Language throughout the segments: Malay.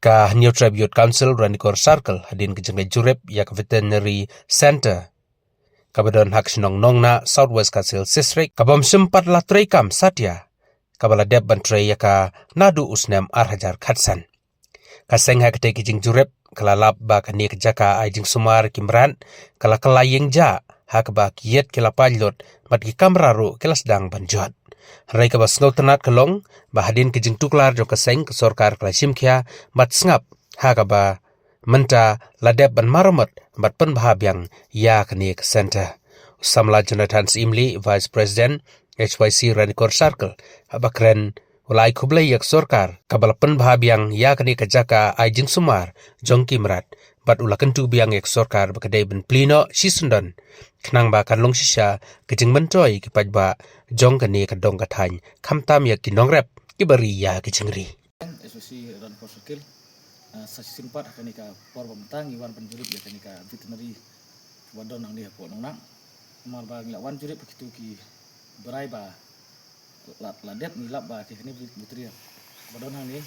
ka New Tribe Youth Council Ranikor Circle hadin kejeng jurep yak veterinary center kabadon hak sinong nong na Southwest Kasil District kabam sempat la trekam satya kabala deb bantre yaka nadu usnem arhajar khatsan kaseng hak te kejeng jurep kala lab ba kanik jaka aijing sumar kimran kala kelayeng ja hak ba kiet kila panlot mat ki kamraru kila sedang banjot Rai ka basngau tenat kelong bahadin kejing tuklar jo kaseng ke sorkar kala simkia mat sngap ha ka ba menta ladep ban maramat mat pen bahabyang ya kani ke center Samla Jonathan Imli Vice President HYC Ranikor Circle abakren ulai kublai yak sorkar kabala pen bahabyang ya kani ke jaka aijing sumar jongki merat bat ulakan tu biang yak sorkar bakadai ben plino sisundan kenang ba kan long sisa kejing mentoy ki pajba jong kani ka dong katany kamtam yak kinong rep kibari ya kejingri SOC dan Korsekil sasi simpat kani ka por pemtang iwan penjurip ya kani ka veterinary wadon nang dia po nang mal ba nglawan jurip begitu ki berai ba ladet ngilap ba kini veterinary wadon nang ni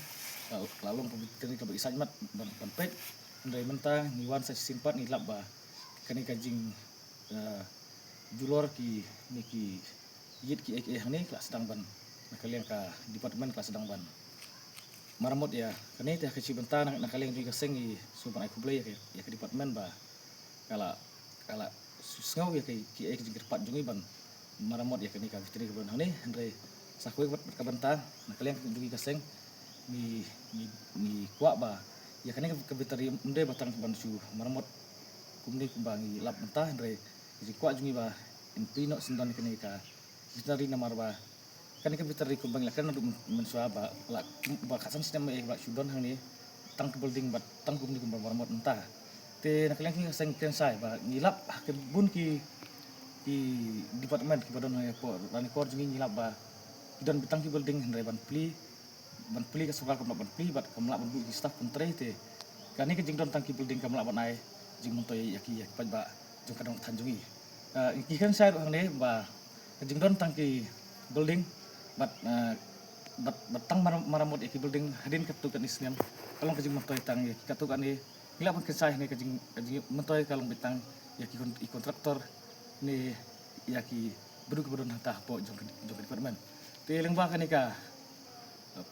lalu veterinary ka isajmat ban pet ndai mentang iwan sasi simpat ngilap ba kani ka jing julor ki niki yit ki ni kelas sedang ban nakalian ka departemen kelas sedang ban maramot ya kani teh kecil bentar nakalian juga seng i suban aku beli ya ke departemen ba kala susngau ya ki gerpat jungi ban maramot ya kani ka fitri ban ni andre sakwe ka bentar nakalian jungi ka seng ni kuat ba ya kani ka fitri unde batang ban su maramot kumni kumbangi lap mentah andre ji kuat jungi ba impino sendan kani ka fitri namar ba kan ke bitari kumbang lakan untuk mensuaba la bakasan sistem e bak sudan hang ni tang ke building bat tang kumni kumbang marmot entah te nak lagi seng ken sai ba ngilap ke bun ki departemen ki badon ya po rani kor jungi ngilap ba dan bitang ki building handai ban pli ke sokal ban pli bat kamla ban bu staff pentre te kan ni ke jing don tang ki building kamla ban ai jing montoy yaki yak ba jong kadang tanjungi ki kan sai hang ni ba jing don tang ki building bat tang maramot iki building hadin ketukan isniam kalong kejing mentoy tang ya ketukan ni ngila pun kesah ni kejing mentoy kalong bitang ya ki kontraktor ni ya ki bedu ke bedon tah po jong departemen te leng ba kan ka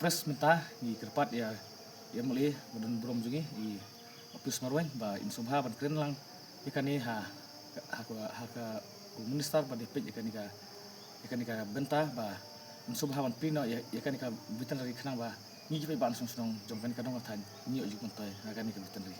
press mentah ni kerpat ya meli bedon brom jungi i opus marwen ba insubha ban kren lang ikan ni ha minister ba depek ikan ni ka bentah ba subhawan pino ya kan ka veterinary kenang ba ni jipai ban sung jong kan kadong tan ni ojik montoy kan ka veterinary